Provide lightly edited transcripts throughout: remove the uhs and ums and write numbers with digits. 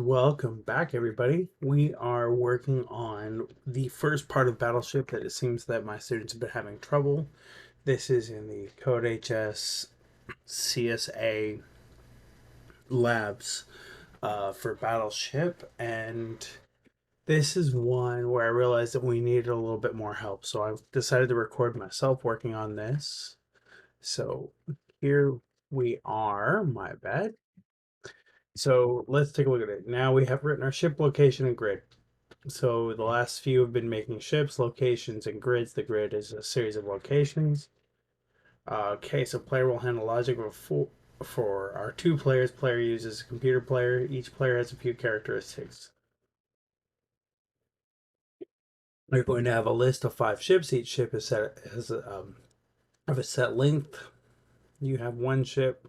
Welcome back, everybody. We are working on the first part of Battleship that it seems that my students have been having trouble. This is in the CodeHS CSA labs for Battleship, and this is one where I realized that we needed a little bit more help. So I've decided to record myself working on this. So here we are, my bad. So let's take a look at it. Now we have written our ship location and grid. So the last few have been making ships, locations, and grids. The grid is a series of locations. Okay, so player will handle logic for our two players. Player uses a computer player. Each player has a few characteristics. We're going to have a list of 5 ships. Each ship is set has of a set length. You have one ship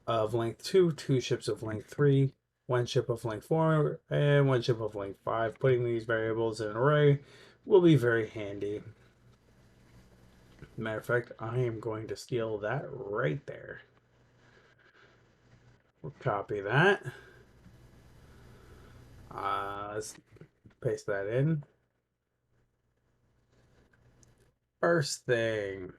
of length 2, 2 ships of length 3, 1 ship of length 4, and 1 ship of length 5. Putting these variables in an array will be very handy. Matter of fact, I am going to steal that right there. We'll copy that. Let's paste that in. First thing.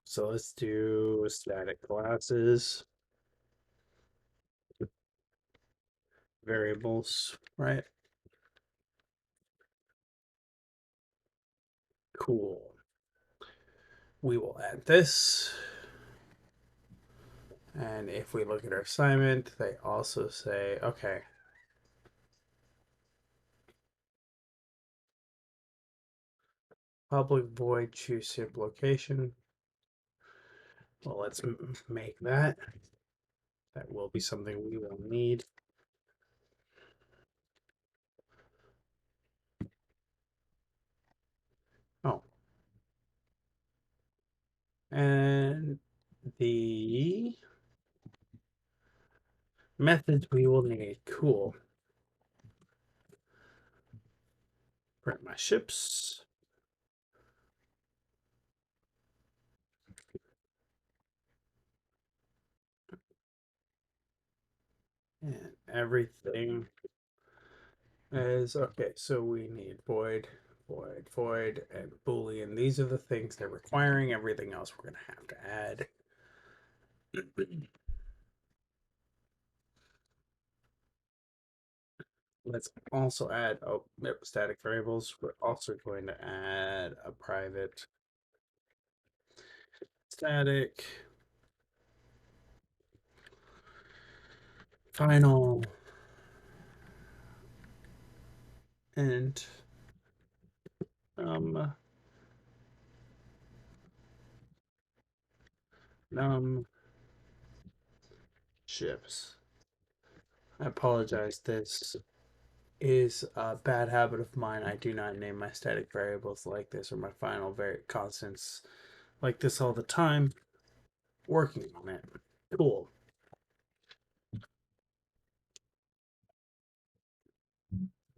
So let's do static classes. Variables, right? Cool. We will add this. And if we look at our assignment, they also say, okay, public void choose ship location. Well, let's make that. That will be something we will need. Oh. And the methods we will need. Cool. Print my ships. And everything is okay. So we need void, void, void, and boolean. These are the things they're requiring. Everything else we're going to have to add. Let's also add static variables. We're also going to add a private static final and num ships. I apologize. This is a bad habit of mine. I do not name my static variables like this or my final constants like this all the time. Working on it. Cool.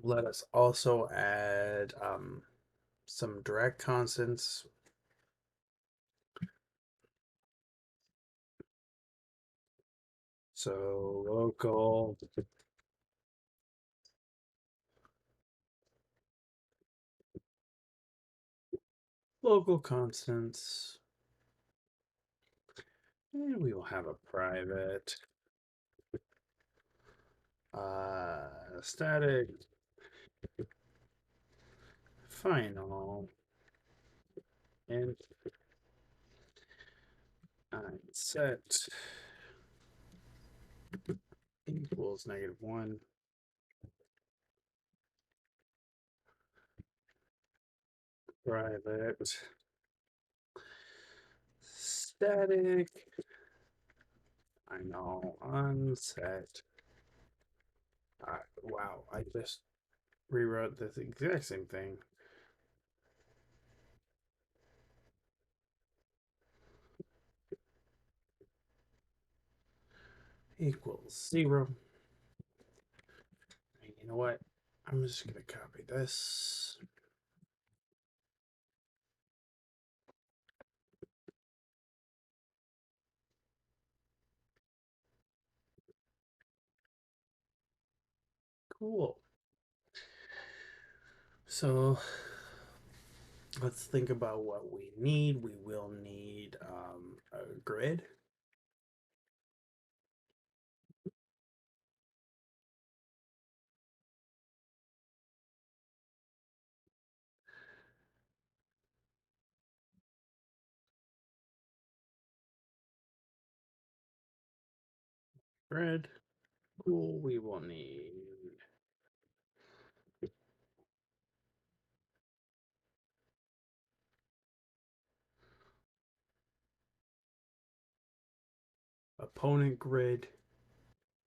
Let us also add some direct constants. So local constants. And we will have a private static final and set equals -1. Private static final unset. Wow, I just rewrote this exact same thing. Equals 0. And you know what? I'm just going to copy this. Cool. So let's think about what we need. We will need a grid. Grid. Cool. We will need opponent grid.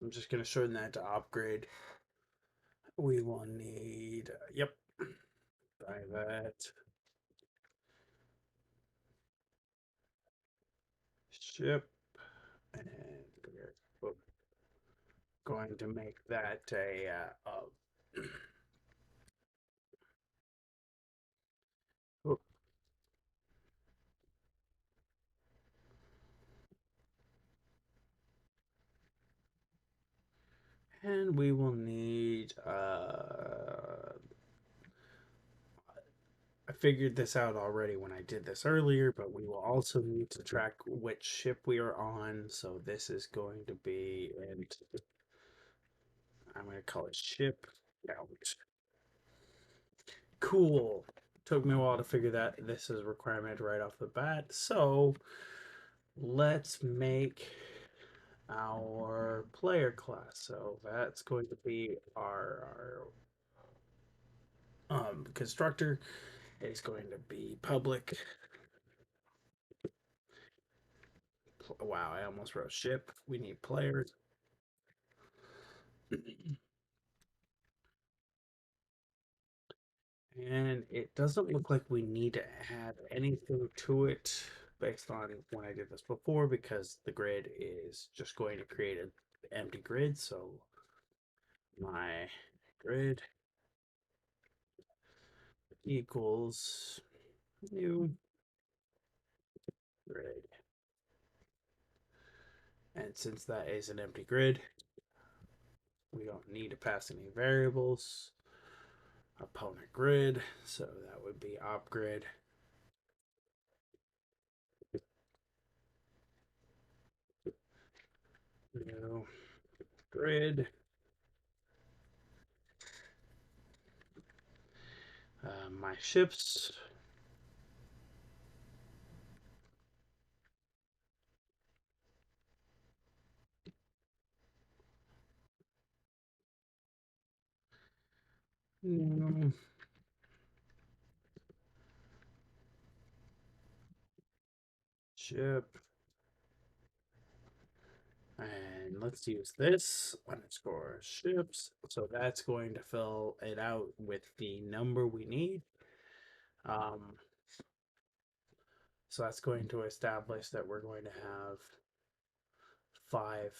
I'm just going to shorten that to op grid. We will need, yep, by that. Ship. And we're going to make that oh, and we will need I figured this out already when I did this earlier, but we will also need to track which ship we are on. So this is going to be, and I'm going to call it ship count. Cool. Took me a while to figure that this is a requirement right off the bat. So let's make our player class. So that's going to be our constructor. It's going to be public. Wow, I almost wrote ship. We need players. And it doesn't look like we need to add anything to it based on when I did this before because the grid is just going to create an empty grid. So my grid equals new grid. And since that is an empty grid, we don't need to pass any variables. Opponent grid, so that would be op grid. New grid. My ships. New ship. And let's use this underscore ships. So that's going to fill it out with the number we need. Um, so that's going to establish that we're going to have 5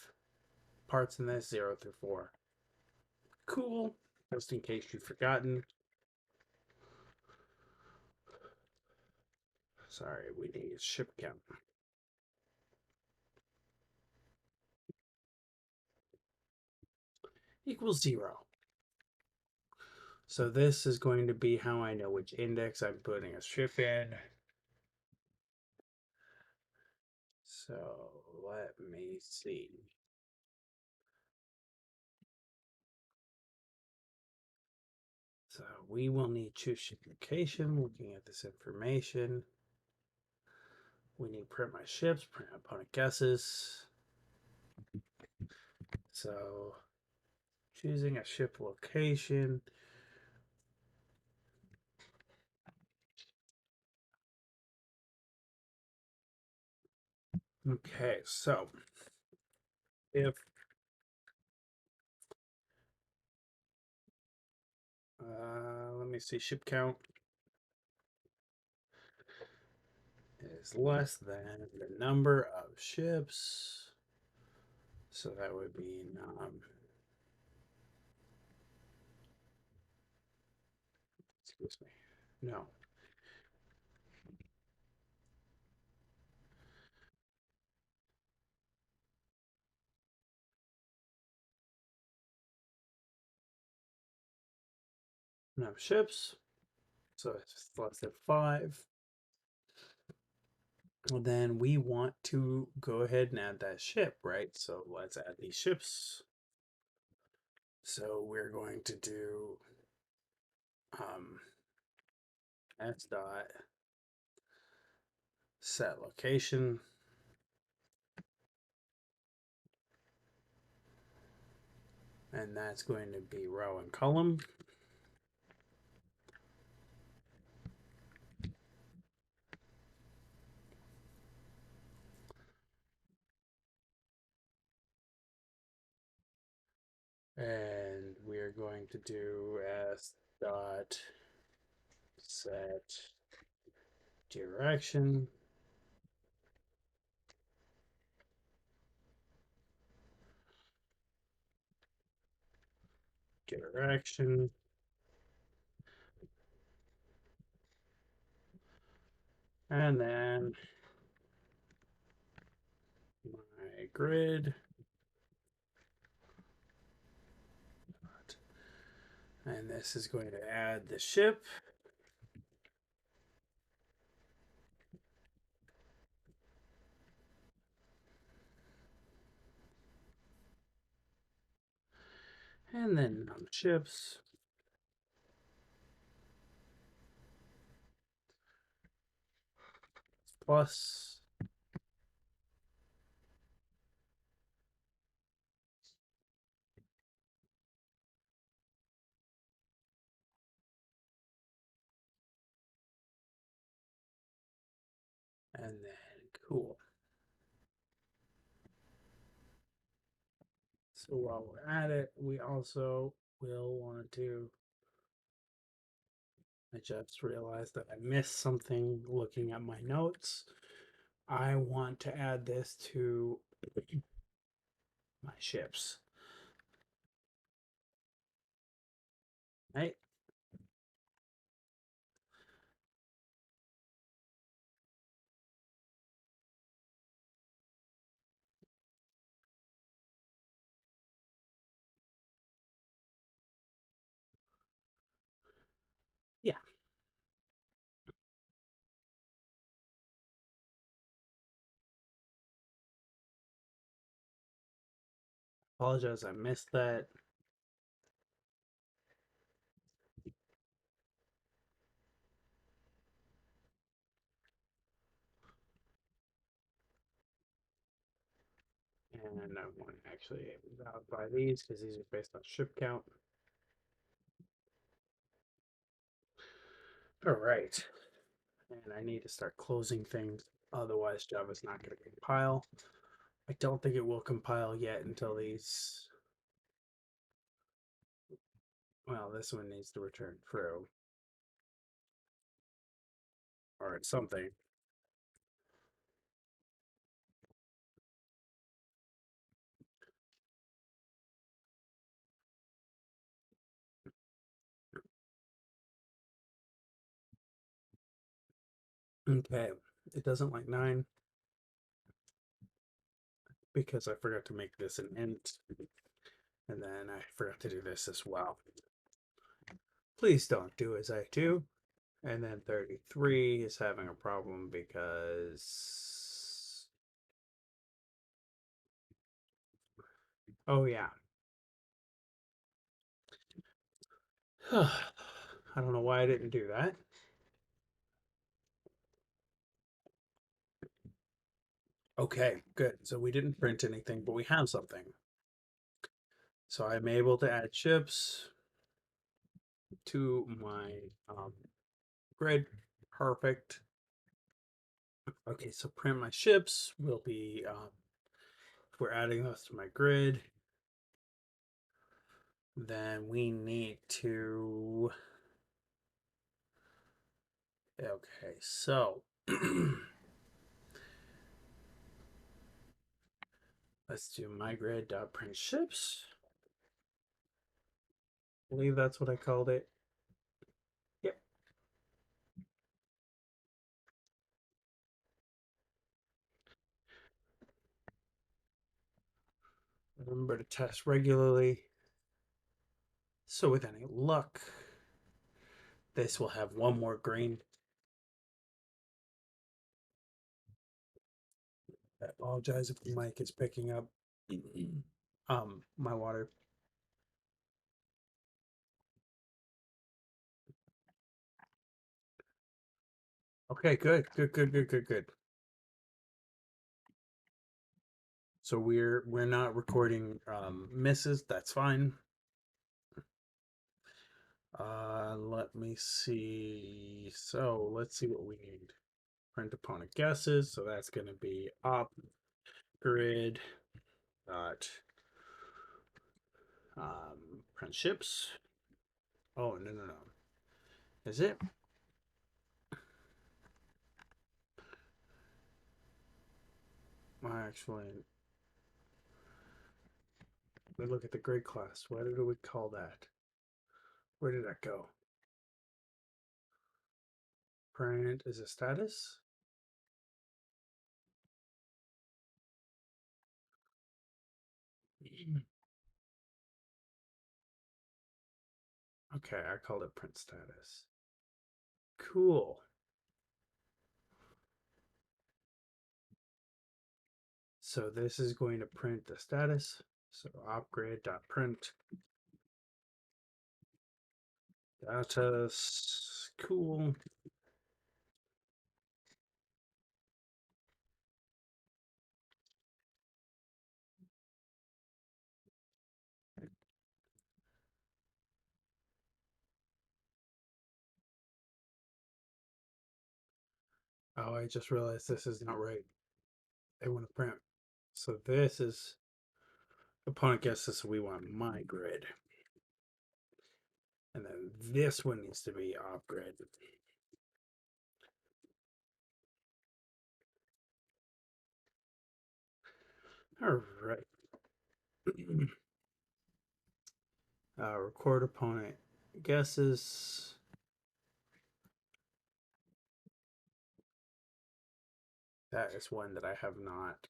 parts in this, 0 through 4. Cool. Just in case you've forgotten. Sorry, we need ship count. Equals 0. So this is going to be how I know which index I'm putting a ship in. So let me see. So we will need choose ship location. Looking at this information, we need print my ships, print opponent guesses. So choosing a ship location. Okay, so if let me see, ship count is less than the number of ships. So that would be excuse me, no. enough ships. So it's less than 5. Well, then we want to go ahead and add that ship, right? So let's add these ships. So we're going to do um, s dot set location, and that's going to be row and column. And we're going to do s dot set direction, direction, and then my grid, and this is going to add the ship. And then on the ships, plus, and then cool. So while we're at it, we also will want to, I just realized that I missed something looking at my notes. I want to add this to my ships. Right? Yeah. Apologize, I missed that. And I want to actually by these because these are based on ship count. All right. And I need to start closing things. Otherwise, Java's not going to compile. I don't think it will compile yet until these. Well, this one needs to return true. Or it's something. Okay. It doesn't like 9 because I forgot to make this an int. And then I forgot to do this as well. Please don't do as I do. And then 33 is having a problem because. Oh, yeah. I don't know why I didn't do that. Okay, good. So we didn't print anything, but we have something. So I'm able to add chips to my grid. Perfect. Okay, so print my ships will be, if we're adding those to my grid, then we need to, okay, so let's do my grid.print ships. I believe that's what I called it. Yep. Remember to test regularly. So with any luck, This will have one more green. I apologize if the mic is picking up my water. Okay, good. So we're not recording misses. That's fine. Let me see. So let's see what we need. Print opponent guesses. So that's going to be op grid dot print ships. Oh no. Is it? Actually, we look at the grid class. What did we call that? Where did that go? Print is a status. Okay, I called it print status. Cool. So this is going to print the status. So opgrid.print status. Cool. Oh, I just realized this is not right. They want to print. So this is opponent guesses. So we want my grid. And then this one needs to be off grid. All right. Record opponent guesses. That is one that I have not.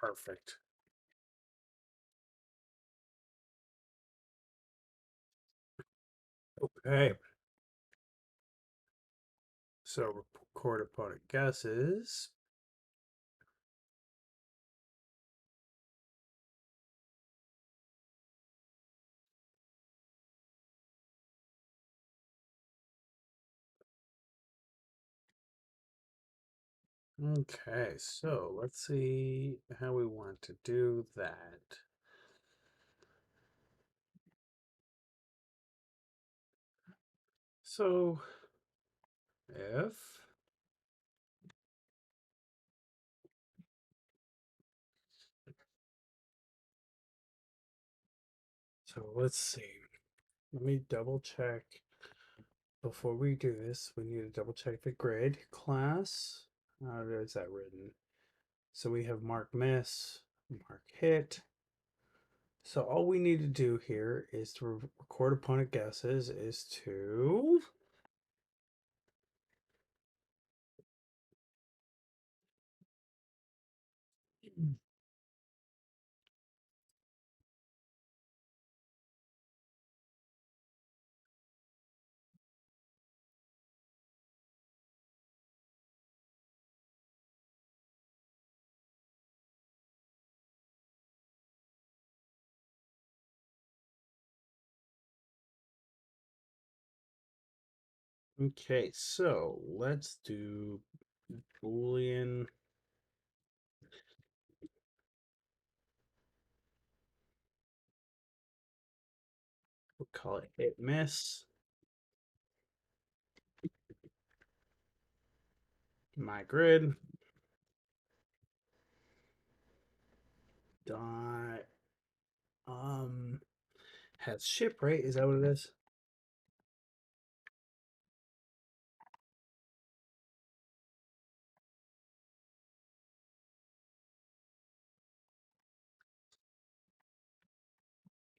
Perfect. Okay. So record opponent guesses. Okay, so let's see how we want to do that. So if let's see. Let me double check. Before we do this, we need to double check the grid class. How is that written? So we have mark miss, mark hit. So all we need to do here is to record opponent guesses is to okay, so let's do Boolean. We'll call it hit miss. My grid dot has ship, right? Is that what it is?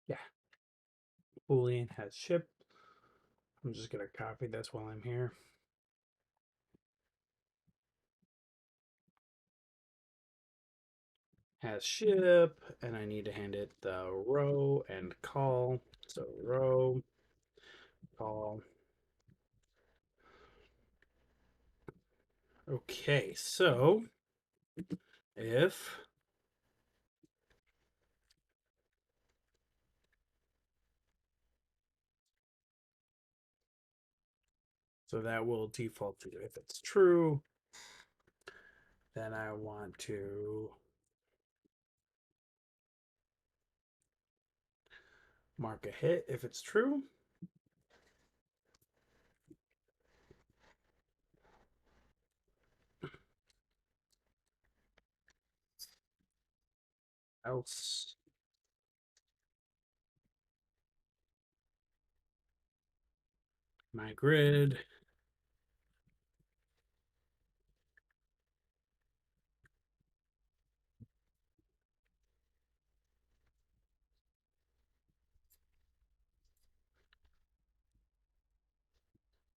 Yeah. Boolean has ship. I'm just gonna copy this while I'm here. Has ship, and I need to hand it the row and call. So row call. Okay, so if so that will default to if it's true, then I want to mark a hit if it's true. Else my grid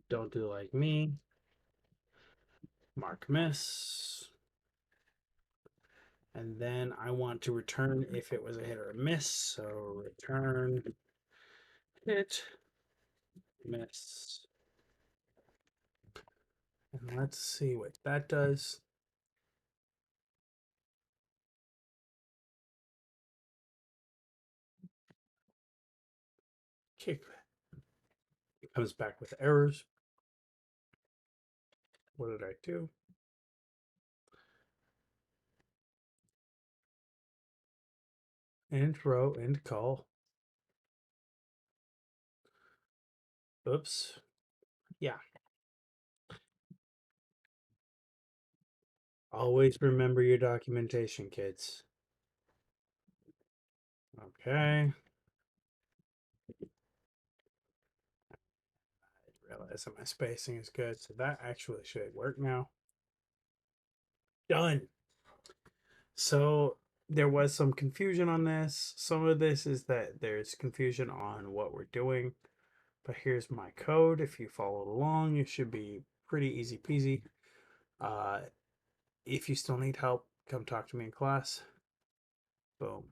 don't do like me. Mark miss. And then I want to return if it was a hit or a miss. So return hit, miss. And let's see what that does. Okay, it comes back with errors. What did I do? Int row, int call. Oops. Yeah. Always remember your documentation, kids. Okay. I realize that my spacing is good, so that actually should work now. Done. So there was some confusion on this. Some of this is that there's confusion on what we're doing, but here's my code. If you followed along, it should be pretty easy peasy. If you still need help, come talk to me in class. Boom.